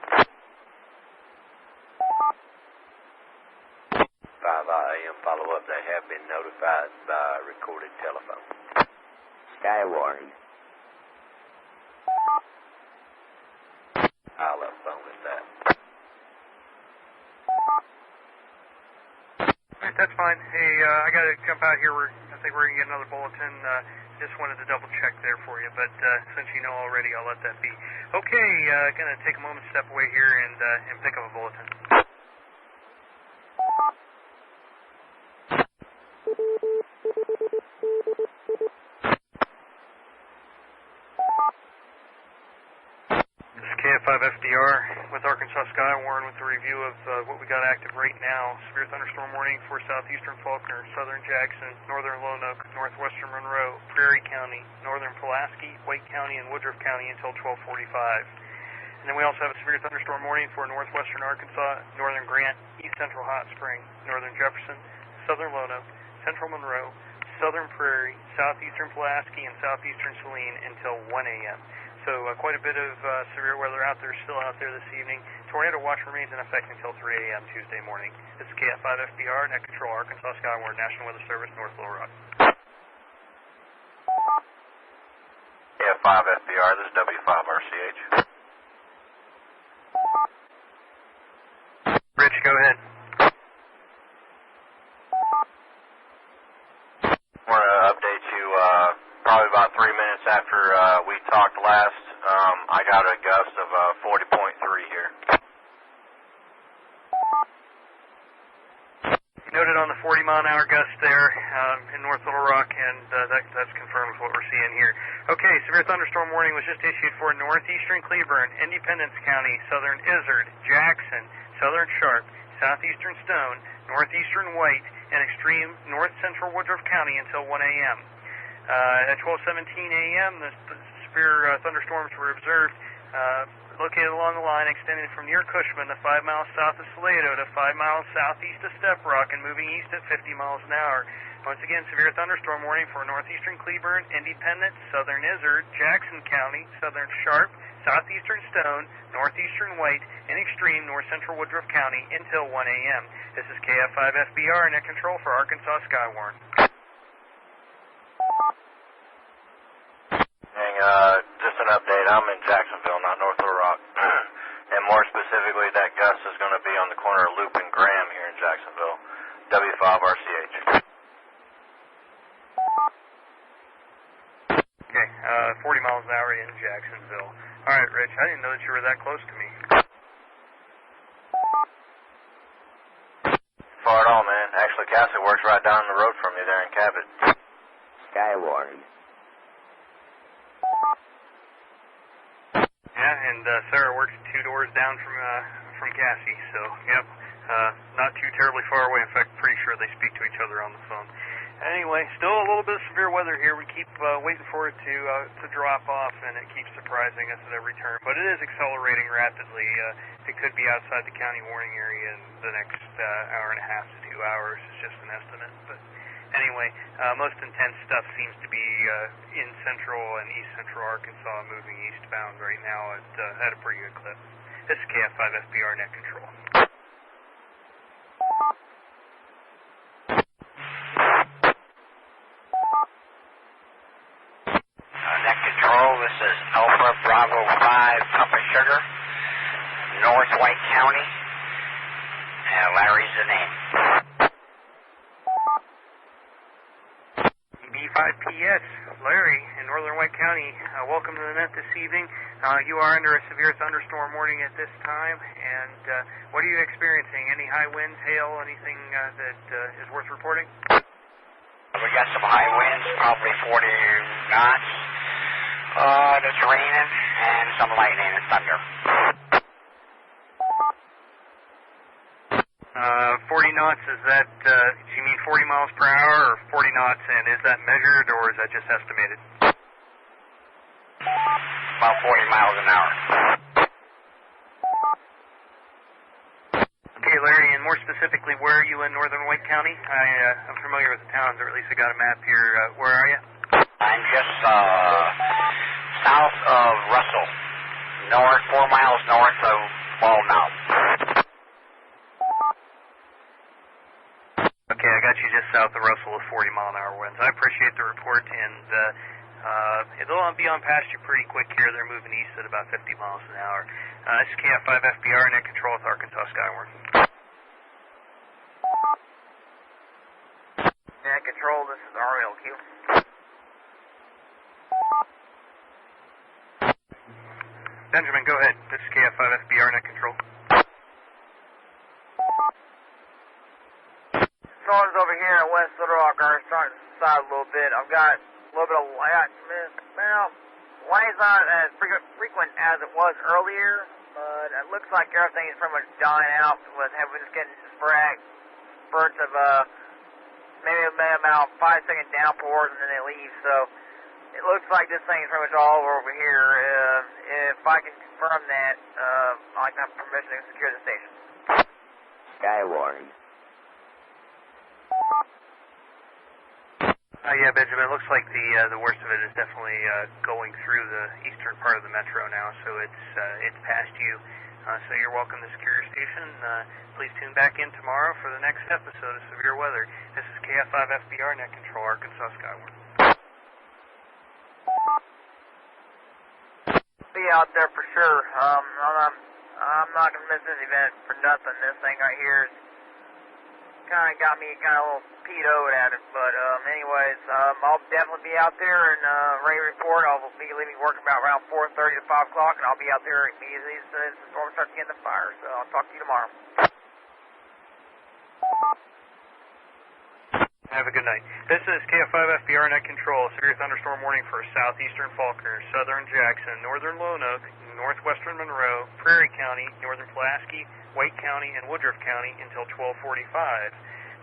5 AM follow-up. They have been notified by recorded telephone. Skywarn. I'll phone at that. Alright, that's fine. Hey, I got to jump out here. I think we're going to get another bulletin. Just wanted to double check there for you, but since you know already, I'll let that be. Okay, going to take a moment to step away here and pick up a bulletin. This is KF5FDR with Arkansas Skywarn with a review of what we got active right now. Severe thunderstorm warning for southeastern Faulkner, southern Jackson, northern Lonoke, northwestern Monroe, Prairie County, northern Pulaski, White County, and Woodruff County until 12:45. And then we also have a severe thunderstorm warning for northwestern Arkansas, northern Grant, east central Hot Spring, northern Jefferson, southern Lonoke, central Monroe, southern Prairie, southeastern Pulaski, and southeastern Saline until 1 a.m. So quite a bit of severe weather out there, still out there this evening. Tornado watch remains in effect until 3 a.m. Tuesday morning. This is KF5FDR, Net Control, Arkansas Skywarn, National Weather Service, North Little Rock. KF5FDR, this is W5RCH. Rich, go ahead. I want to update you probably about 3 minutes after we talked last. I got a gust of 40.3 here. Noted on the 40-mile-an-hour gust there in North Little Rock, and that's confirmed with what we're seeing here. Okay, severe thunderstorm warning was just issued for northeastern Cleburne, Independence County, southern Izard, Jackson, southern Sharp, southeastern Stone, northeastern White, and extreme north-central Woodruff County until 1 a.m. At 12:17 a.m., the severe thunderstorms were observed located along the line extending from near Cushman to 5 miles south of Salado to 5 miles southeast of Step Rock and moving east at 50 miles an hour. Once again, severe thunderstorm warning for northeastern Cleburne, Independence, southern Izard, Jackson County, southern Sharp, southeastern Stone, northeastern White, and extreme north-central Woodruff County until 1 a.m. This is KF5FBR, Net Control for Arkansas Skywarn. Just an update. I'm in Jacksonville, not North Little Rock. And more specifically, that gust is going to be on the corner of Loop and Graham here in Jacksonville. W5RCH. Okay, 40 miles an hour in Jacksonville. All right, Rich, I didn't know that you were that close to me. Far at all, man. Actually, Cassie works right down the road from you there in Cabot. Skywarn. Yeah, and Sarah works 2 doors down from Cassie, so, yep, not too terribly far away. In fact, pretty sure they speak to each other on the phone. Anyway, still a little bit of severe weather here. We keep waiting for it to drop off, and it keeps surprising us at every turn. But it is accelerating rapidly. It could be outside the county warning area in the next hour and a half to 2 hours. It's just an estimate. But anyway, most intense stuff seems to be in central and east central Arkansas, moving eastbound right now at a pretty good clip. This is KF5FBR Net Control. Net Control, this is Alpha Bravo 5 Papa Sugar, North White County, and Larry's the name. B5PS, Larry in Northern White County. Welcome to the net this evening. You are under a severe thunderstorm warning at this time, and what are you experiencing? Any high winds, hail, anything that is worth reporting? We got some high winds, probably 40 knots. It's raining, and some lightning and thunder. 40 knots, is that, do you mean 40 miles per hour or 40 knots, and is that measured or is that just estimated? About 40 miles an hour. Okay, Larry, and more specifically, where are you in Northern White County? I'm familiar with the towns, or at least I got a map here. Where are you? I'm just south of Russell, 4 miles north of Bald Mountain. Okay, I got you just south of Russell with 40-mile-an-hour winds. I appreciate the report, and they'll be on past you pretty quick here. They're moving east at about 50 miles an hour. This is KF5FBR, net control with Arkansas Skywarn. Net control, this is RLQ. Benjamin, go ahead. This is KF5FBR, net control. Storms over here in West Little Rock are starting to subside a little bit. I've got a little bit of light. Well, light's not as frequent as it was earlier, but it looks like everything is pretty much dying out with having just getting sporadic spurts of maybe about 5-second downpours and then they leave. So it looks like this thing is pretty much all over here. If I can confirm that, I'd like to have permission to secure the station. Skywarn. Yeah, Benjamin, it looks like the worst of it is definitely going through the eastern part of the metro now, so it's past you. So you're welcome to secure your station. Please tune back in tomorrow for the next episode of Severe Weather. This is KF5FBR, net control, Arkansas Skywarn. Be out there for sure. I'm not gonna miss this event for nothing. This thing right here kind of got me kind of a little peed-o'd at it, but anyways, I'll definitely be out there and ready to report. I'll be leaving work about around 4:30 to 5 o'clock, and I'll be out there immediately as soon as the storm starts getting the fire. So I'll talk to you tomorrow. Have a good night. This is KF5FBR, net control. Severe thunderstorm warning for southeastern Faulkner, southern Jackson, northern Lonoke, northwestern Monroe, Prairie County, northern Pulaski, White County, and Woodruff County until 12:45.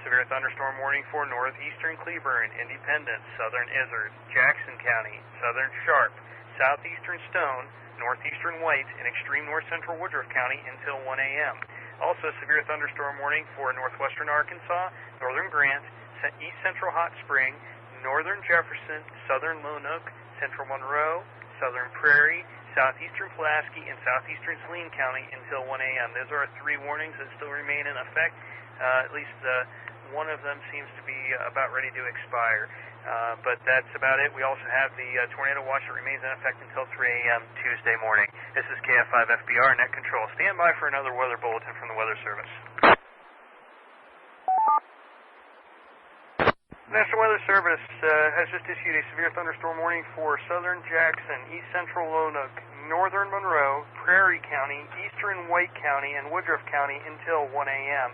Severe thunderstorm warning for northeastern Cleburne, Independence, southern Izard, Jackson County, southern Sharp, southeastern Stone, northeastern White, and extreme north central Woodruff County until 1 a.m. Also, severe thunderstorm warning for northwestern Arkansas, northern Grant, east central Hot Spring, northern Jefferson, southern Lonoke, central Monroe, southern Prairie, southeastern Pulaski, and southeastern Saline County until 1 a.m. Those are 3 warnings that still remain in effect. At least one of them seems to be about ready to expire. But that's about it. We also have the tornado watch that remains in effect until 3 a.m. Tuesday morning. This is KF5FBR, net control. Stand by for another weather bulletin from the Weather Service. National Weather Service has just issued a severe thunderstorm warning for southern Jackson, east central Lonoke, northern Monroe, Prairie County, eastern White County, and Woodruff County until 1 a.m.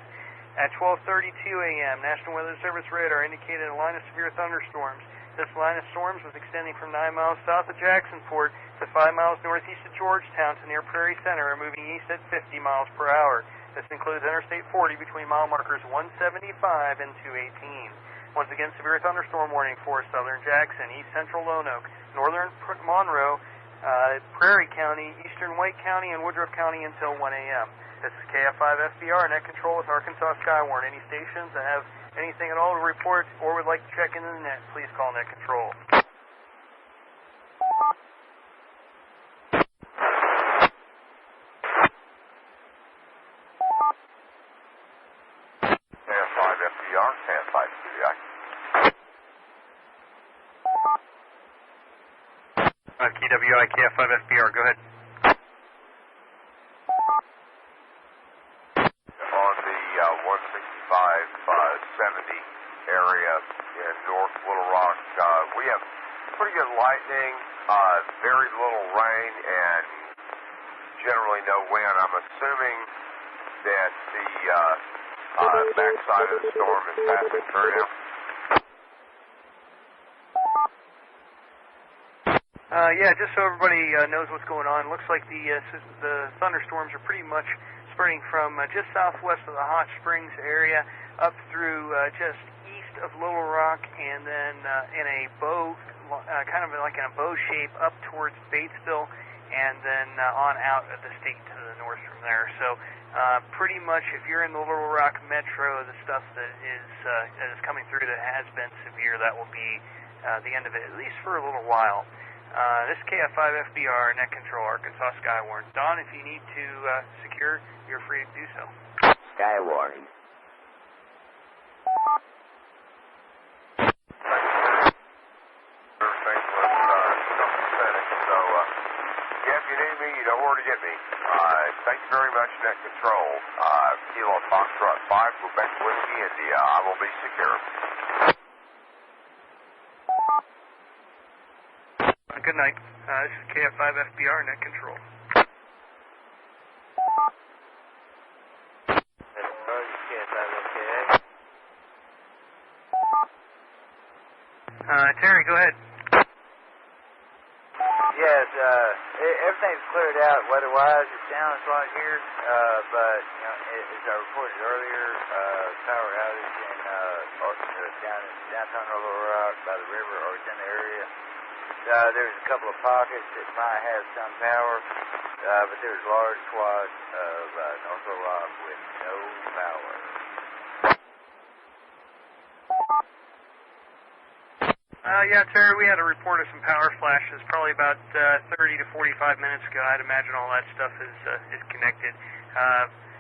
At 12:32 a.m., National Weather Service radar indicated a line of severe thunderstorms. This line of storms was extending from 9 miles south of Jacksonport to 5 miles northeast of Georgetown to near Prairie Center and moving east at 50 miles per hour. This includes Interstate 40 between mile markers 175 and 218. Once again, severe thunderstorm warning for southern Jackson, east central Lonoke, northern Monroe, Prairie County, eastern White County, and Woodruff County until 1 a.m. This is KF5FBR, net control with Arkansas Skywarn. Any stations that have anything at all to report or would like to check into the net, please call net control. KF5FBR, KF5CBI. KWI, KF5FBR, go ahead. On the 165-70 area in North Little Rock, we have pretty good lightning, very little rain, and generally no wind. I'm assuming that the backside of the storm is passing through now. Yeah, just so everybody knows what's going on, it looks like the thunderstorms are pretty much spreading from just southwest of the Hot Springs area up through just east of Little Rock, and then in a bow, kind of like in a bow shape up towards Batesville, and then on out of the state to the north from there. So pretty much if you're in the Little Rock metro, the stuff that is coming through that has been severe, that will be the end of it, at least for a little while. This is KF5FBR, net control, Arkansas Skywarn. Don, if you need to secure, you're free to do so. Skywarn. me, you know where to get me. Thank you very much, Net Control. Kilo Foxtrot 5, Quebec Whiskey, India. I will be secure. Good night. This is KF5 FBR, Net Control. Terry, go ahead. Yes, everything's cleared out weather-wise. It sounds like here, but you know, as I reported earlier, power outage in downtown Little Rock by the river, or it's in the area. There's a couple of pockets that might have some power, but there's large swaths of North Little Rock with no power. Yeah, Terry, we had a report of some power flashes probably about 30 to 45 minutes ago. I'd imagine all that stuff is connected.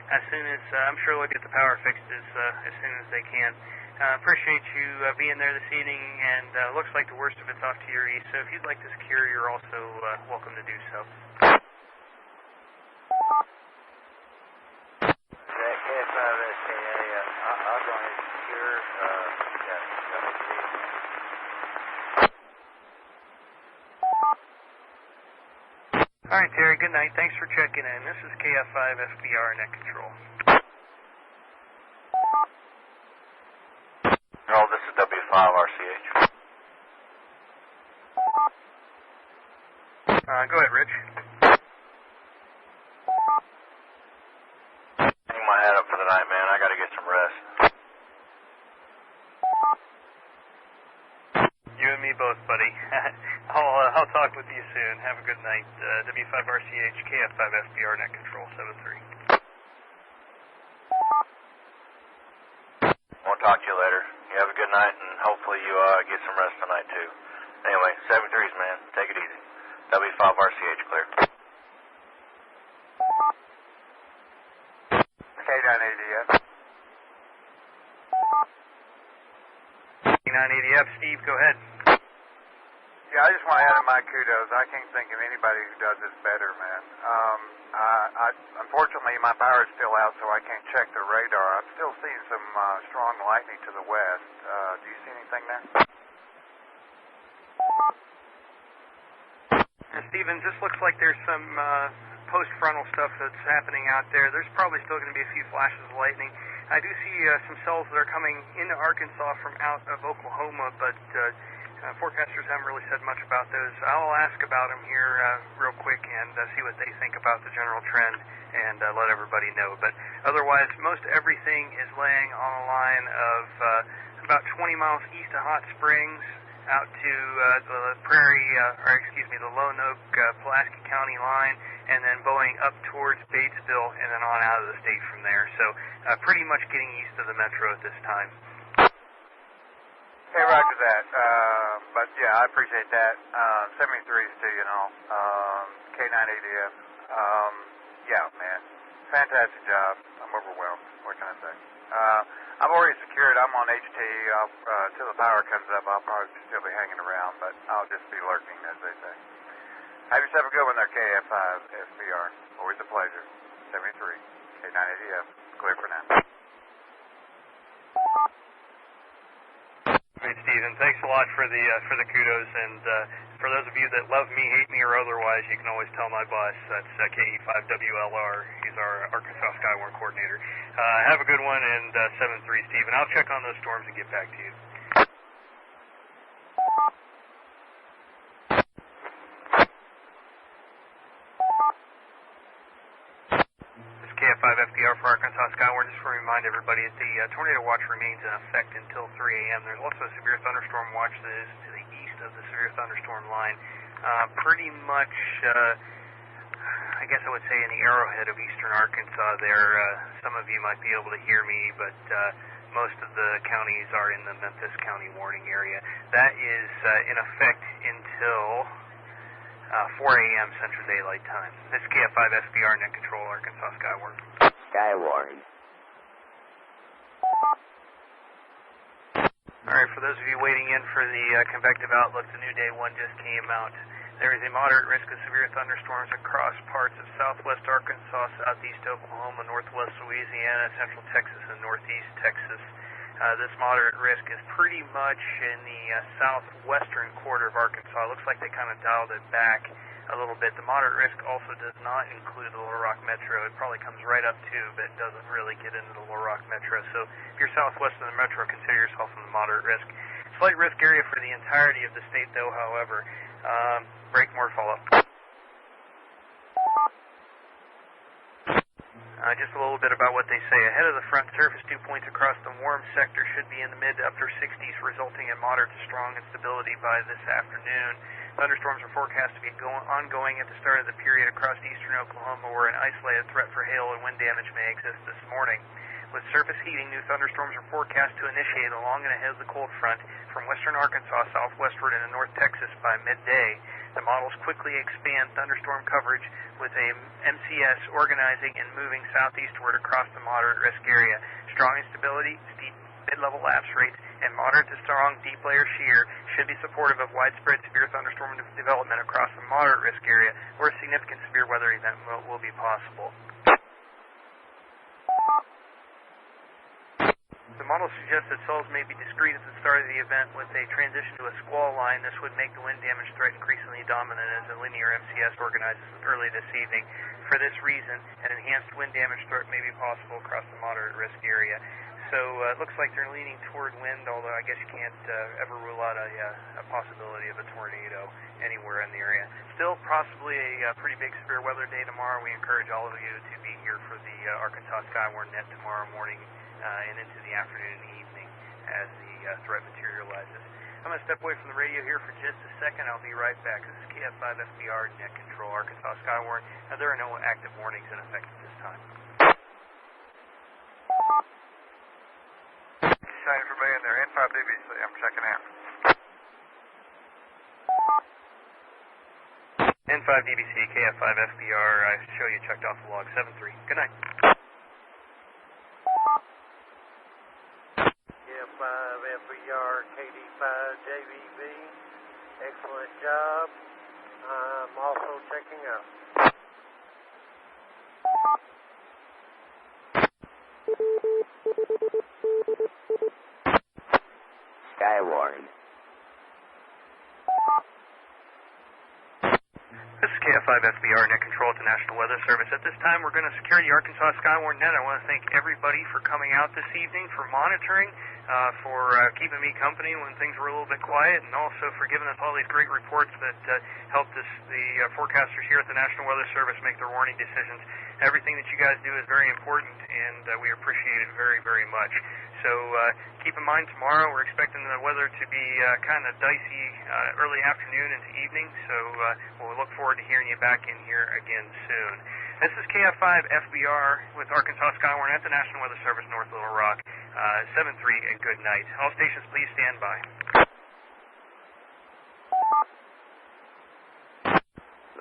As soon as I'm sure they'll get the power fixed as soon as they can. Appreciate you being there this evening, and looks like the worst of it's off to your east. So if you'd like to secure, you're also welcome to do so. I'll go ahead and secure. All right, Terry, good night. Thanks for checking in. This is KF5 FBR Net Control. No, this is W5RCH. Go ahead, Rich. Hang my head up for the night, man. I gotta get some rest. You and me both, buddy. I'll talk with you soon. Have a good night. W5RCH, KF5 FBR, Net Control 73. Won't talk to you later. You have a good night, and hopefully you get some rest tonight, too. Anyway, 73s, man. Take it easy. W5RCH, clear. K980F. K980F, Steve, go ahead. Yeah, I just want to add in my kudos. I can't think of anybody who does this better, man. Unfortunately, my power is still out, so I can't check the radar. I'm still seeing some strong lightning to the west. Do you see anything there? Steven, just looks like there's some post-frontal stuff that's happening out there. There's probably still going to be a few flashes of lightning. I do see some cells that are coming into Arkansas from out of Oklahoma, but forecasters haven't really said much about those. I'll ask about them here real quick and see what they think about the general trend and let everybody know. But otherwise, most everything is laying on a line of about 20 miles east of Hot Springs out to the the Lone Oak, Pulaski County line, and then bowing up towards Batesville and then on out of the state from there. So pretty much getting east of the metro at this time. Hey, roger that. But yeah, I appreciate that. 73s to you and all. K980F. Yeah, man. Fantastic job. I'm overwhelmed. What can I say? I'm already secured. I'm on HT. Till the power comes up, I'll probably still be hanging around, but I'll just be lurking, as they say. Have yourself a good one there, KF5 SBR. Always a pleasure. 73. K980F. Clear for now. Great, Stephen. Thanks a lot for the kudos, and for those of you that love me, hate me, or otherwise, you can always tell my boss. That's KE5WLR. He's our Arkansas Skywarn coordinator. Have a good one, and 7-3, Stephen. I'll check on those storms and get back to you. KF5 FDR for Arkansas Skywarn. Just want to remind everybody that the tornado watch remains in effect until 3 a.m. There's also a severe thunderstorm watch that is to the east of the severe thunderstorm line. Pretty much, I guess I would say in the arrowhead of eastern Arkansas there. Some of you might be able to hear me, but most of the counties are in the Memphis County warning area. That is in effect until 4 a.m. Central Daylight Time. This is KF5 SBR, Net Control, Arkansas Skywarn. Skywarn. All right, for those of you waiting in for the convective outlook, the new day one just came out. There is a moderate risk of severe thunderstorms across parts of southwest Arkansas, southeast Oklahoma, northwest Louisiana, central Texas, and northeast Texas. This moderate risk is pretty much in the southwestern quarter of Arkansas. It looks like they kind of dialed it back a little bit. The moderate risk also does not include the Little Rock Metro. It probably comes right up to, but doesn't really get into the Little Rock Metro. So if you're southwest of the Metro, consider yourself in the moderate risk. Slight risk area for the entirety of the state, though, however. Break, more follow-up. Just a little bit about what they say. Ahead of the front, surface dew points across the warm sector should be in the mid to upper 60s, resulting in moderate to strong instability by this afternoon. Thunderstorms are forecast to be ongoing at the start of the period across eastern Oklahoma, where an isolated threat for hail and wind damage may exist this morning. With surface heating, new thunderstorms are forecast to initiate along and ahead of the cold front from western Arkansas southwestward into north Texas by midday. The models quickly expand thunderstorm coverage with a MCS organizing and moving southeastward across the moderate risk area. Strong instability, steep mid-level lapse rates, and moderate to strong deep layer shear should be supportive of widespread severe thunderstorm development across the moderate risk area, where a significant severe weather event will be possible. The model suggests that cells may be discrete at the start of the event with a transition to a squall line. This would make the wind damage threat increasingly dominant as a linear MCS organizes early this evening. For this reason, an enhanced wind damage threat may be possible across the moderate risk area. So it looks like they're leaning toward wind, although I guess you can't ever rule out a possibility of a tornado anywhere in the area. Still, possibly a pretty big severe weather day tomorrow. We encourage all of you to be here for the Arkansas Skywarn net tomorrow morning and into the afternoon and evening as the threat materializes. I'm going to step away from the radio here for just a second. I'll be right back. This is KF5 FBR Net Control, Arkansas Skywarn. There are no active warnings in effect at this time. Thanks for being there. N5 BBC, I'm checking out. N5 DBC, KF5 FBR, I show you checked off the log 7-3. Good night. KF5 FBR, KD5 JVB, excellent job. I'm also checking out. Skywarn. This is KF5 FBR Net Control at the National Weather Service. At this time, we're going to secure the Arkansas Skywarn Net. I want to thank everybody for coming out this evening, for monitoring, for keeping me company when things were a little bit quiet, and also for giving us all these great reports that helped us, the forecasters here at the National Weather Service, make their warning decisions. Everything that you guys do is very important, and we appreciate it very, very much. So keep in mind, tomorrow we're expecting the weather to be kind of dicey early afternoon into evening, so we'll look forward to hearing you back in here again soon. This is KF5 FBR with Arkansas Skywarn at the National Weather Service, North Little Rock, 7-3, and good night. All stations, please stand by.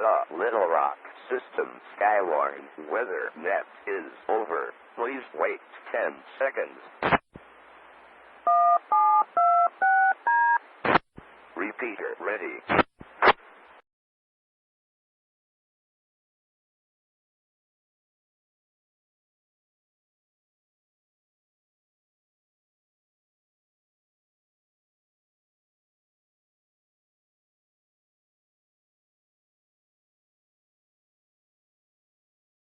The Little Rock System Skywarn Weather Net is over. Please wait 10 seconds. Repeater ready.